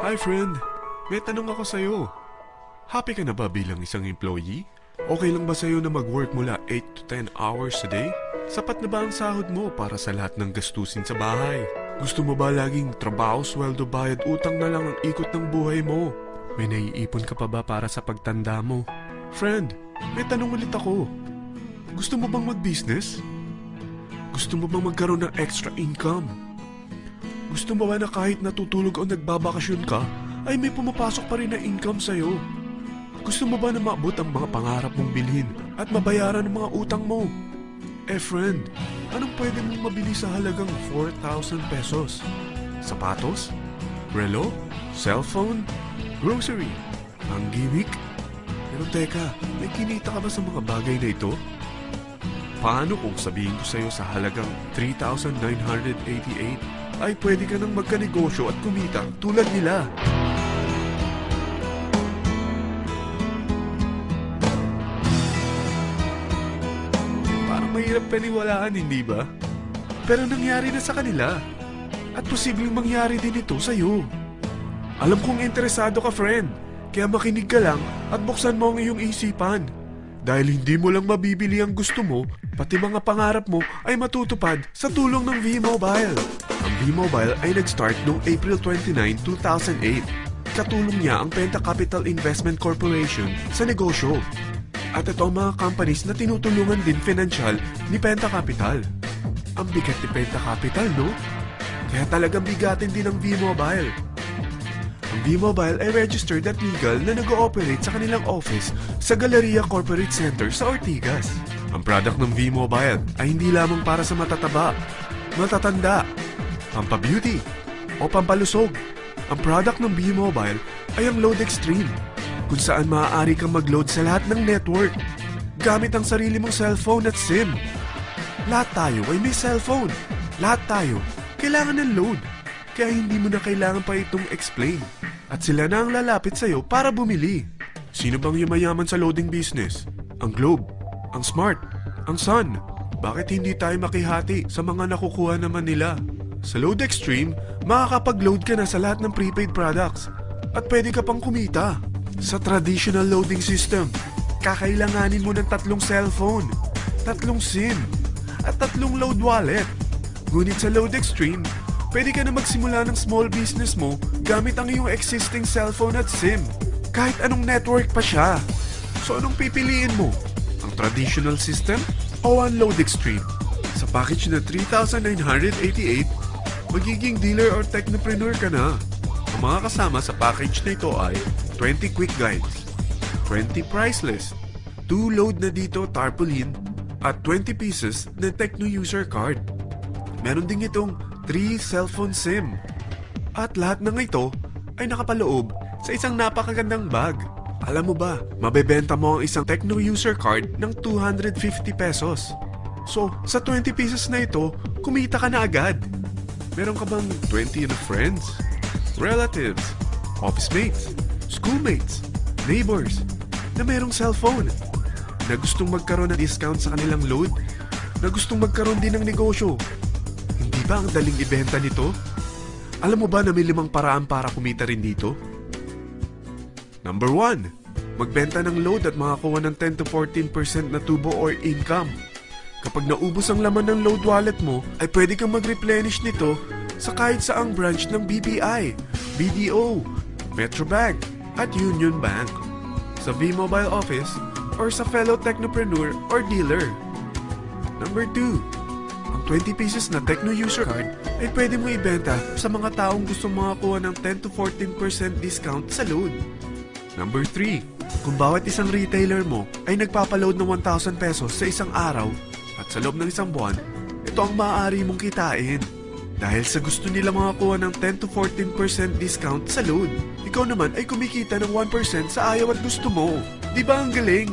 Hi friend, may tanong ako sa'yo. Happy ka na ba bilang isang employee? Okay lang ba sa'yo na mag-work mula 8 to 10 hours a day? Sapat na ba ang sahod mo para sa lahat ng gastusin sa bahay? Gusto mo ba laging trabaho, sweldo, bayad, utang na lang ang ikot ng buhay mo? May naiipon ka pa ba para sa pagtanda mo? Friend, may tanong ulit ako. Gusto mo bang mag-business? Gusto mo bang magkaroon ng extra income? Gusto mo ba na kahit natutulog o nagbabakasyon ka, ay may pumapasok pa rin na income sa'yo? Gusto mo ba na maabot ang mga pangarap mong bilhin at mabayaran ang mga utang mo? Friend, anong pwede mong mabili sa halagang 4,000 pesos? Sapatos? Relo? Cellphone? Grocery? Ang gimmick? Pero teka, may kinita ka ba sa mga bagay na ito? Paano kung sabihin ko sa'yo sa halagang 3,988 ay pwede ka nang magkanegosyo at kumita tulad nila? Parang mahirap paniwalaan, hindi ba? Pero nangyari na sa kanila. At posibleng mangyari din ito sa'yo. Alam kong interesado ka, friend. Kaya makinig ka lang at buksan mo ang iyong isipan. Dahil hindi mo lang mabibili ang gusto mo, pati mga pangarap mo ay matutupad sa tulong ng V-Mobile. Ang V-Mobile ay nag-start noong April 29, 2008. Katulong niya ang Penta Capital Investment Corporation sa negosyo. At ito ang mga companies na tinutulungan din financial ni Penta Capital. Ang bigat ni Penta Capital, no? Kaya talagang bigatin din ang V-Mobile. Ang V-Mobile ay registered at legal na nag-ooperate sa kanilang office sa Galleria Corporate Center sa Ortigas. Ang product ng V-Mobile ay hindi lamang para sa matataba, matatanda, pampabeauty, o pampalusog. Ang product ng V-Mobile ay ang Load Extreme, kung saan maaari kang mag-load sa lahat ng network gamit ang sarili mong cellphone at SIM. Lahat tayo ay may cellphone. Lahat tayo kailangan ng load. Kaya hindi mo na kailangan pa itong explain. At sila na ang lalapit sa'yo para bumili. Sino bang yumayaman sa loading business? Ang Globe, ang Smart, ang Sun. Bakit hindi tayo makihati sa mga nakukuha naman nila? Sa Load Extreme, makakapag-load ka na sa lahat ng prepaid products. At pwede ka pang kumita. Sa traditional loading system, kakailanganin mo ng 3 cellphone, 3 SIM, at 3 load wallet. Ngunit sa Load Extreme, pwede ka na magsimula ng small business mo gamit ang iyong existing cellphone at SIM. Kahit anong network pa siya. So anong pipiliin mo? Ang traditional system o ang Load Extreme? Sa package na 3,988, magiging dealer or technopreneur ka na. Ang mga kasama sa package na ito ay 20 quick guides, 20 price list, 2 load na dito tarpaulin, at 20 pieces na Techno user card. Meron din itong 3 cellphone SIM. At lahat ng ito ay nakapaloob sa isang napakagandang bag. Alam mo ba, mabebenta mo ang isang Techno user card ng 250 pesos. So, sa 20 pieces na ito, kumita ka na agad. Meron ka bang 20 na friends, relatives, office mates, schoolmates, neighbors na merong cellphone, na gustong magkaroon ng discount sa kanilang load, na gustong magkaroon din ng negosyo? Hindi ba ang daling ibenta nito? Alam mo ba na may 5 paraan para kumita rin dito? Number 1, magbenta ng load at makakuha ng 10 to 14% na tubo or income. Kapag naubos ang laman ng load wallet mo, ay pwede kang mag-replenish nito sa kahit saang branch ng BPI, BDO, Metrobank, at Union Bank, sa V-Mobile office, or sa fellow technopreneur or dealer. Number 2, ang 20 pieces na Techno user card ay pwede mo ibenta sa mga taong gustong makakuha ng 10 to 14% discount sa load. Number 3, kung bawat isang retailer mo ay nagpapaload ng 1,000 pesos sa isang araw at sa loob ng isang buwan, ito ang maaari mong kitain. Dahil sa gusto nila makakuha ng 10 to 14% discount sa load, ikaw naman ay kumikita ng 1% sa ayaw at gusto mo. Di ba ang galing?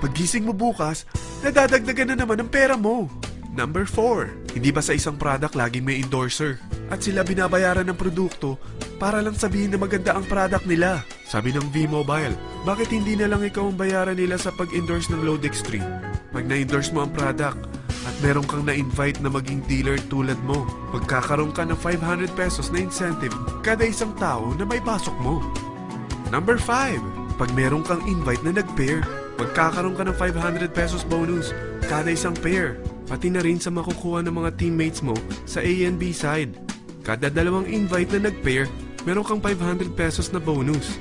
Paggising mo bukas, nadadagdagan na naman ang pera mo. Number 4, hindi ba sa isang product laging may endorser? At sila binabayaran ng produkto para lang sabihin na maganda ang product nila. Sabi ng V-Mobile, bakit hindi na lang ikaw ang bayaran nila sa pag-endorse ng Load Extreme? Pag na-endorse mo ang product at meron kang na-invite na maging dealer tulad mo. Magkakaroon ka ng 500 pesos na incentive kada isang tao na may pasok mo. Number 5. Pag meron kang invite na nag-pair, magkakaroon ka ng 500 pesos bonus kada isang pair. Pati na rin sa makukuha ng mga teammates mo sa A and B side. Kada dalawang invite na nag-pair, meron kang 500 pesos na bonus.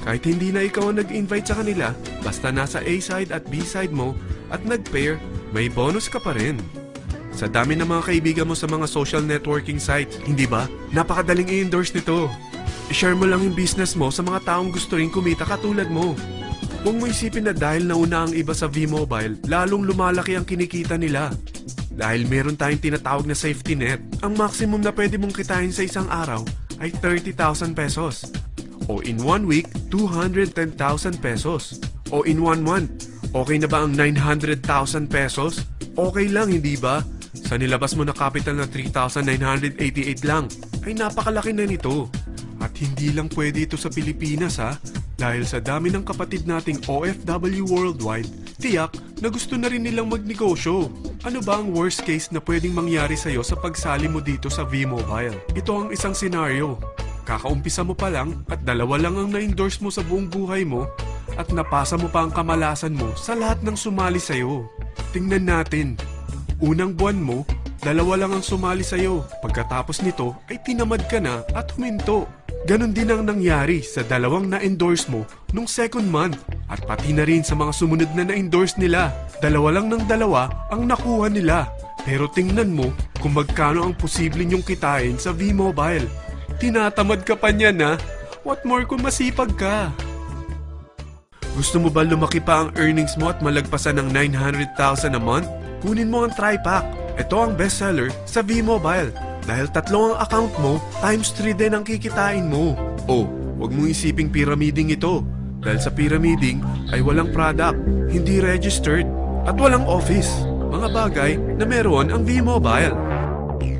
Kahit hindi na ikaw ang nag-invite sa kanila, basta nasa A side at B side mo at nag-pair, may bonus ka pa rin. Sa dami ng mga kaibigan mo sa mga social networking sites, hindi ba? Napakadaling i-endorse nito. I-share mo lang yung business mo sa mga taong gusto rin kumita katulad mo. Huwag mo isipin na dahil nauna ang iba sa V-Mobile, lalong lumalaki ang kinikita nila. Dahil meron tayong tinatawag na safety net, ang maximum na pwede mong kitain sa isang araw ay 30,000 pesos. O in 1 week, 210,000 pesos. O in 1 month, okay na ba ang 900,000 pesos? Okay lang, hindi ba? Sa nilabas mo na capital na 3,988 lang, ay napakalaki na nito. At hindi lang pwede ito sa Pilipinas ha, dahil sa dami ng kapatid nating OFW worldwide, tiyak na gusto na rin nilang magnegosyo. Ano ba ang worst case na pwedeng mangyari sa'yo sa pagsali mo dito sa V-Mobile? Ito ang isang senaryo. Kakaumpisa mo pa lang at dalawa lang ang na-endorse mo sa buong buhay mo at napasa mo pa ang kamalasan mo sa lahat ng sumali sa'yo. Tingnan natin. Unang buwan mo, dalawa lang ang sumali sa'yo. Pagkatapos nito ay tinamad ka na at huminto. Ganon din ang nangyari sa dalawang na-endorse mo nung second month at pati na rin sa mga sumunod na na-endorse nila. Dalawa lang ng dalawa ang nakuha nila. Pero tingnan mo kung magkano ang posible nyong kitain sa V-Mobile. Tinatamad ka pa niyan ha? What more kung masipag ka? Gusto mo ba lumaki pa ang earnings mo at malagpasan ng 900,000 a month? Kunin mo ang TriPack. Ito ang bestseller sa V-Mobile. Dahil 3 ang account mo, times 3 din ang kikitain mo. Oh, huwag mong isiping pyramiding ito. Dahil sa pyramiding ay walang product, hindi registered, at walang office. Mga bagay na meron ang V-Mobile.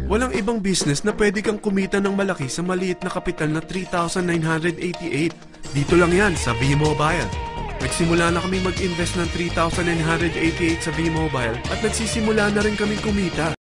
Walang ibang business na pwede kang kumita ng malaki sa maliit na kapital na 3,988. Dito lang yan sa V-Mobile. Nagsimula na kami mag-invest ng 3,988 sa V-Mobile at nagsisimula na rin kami kumita.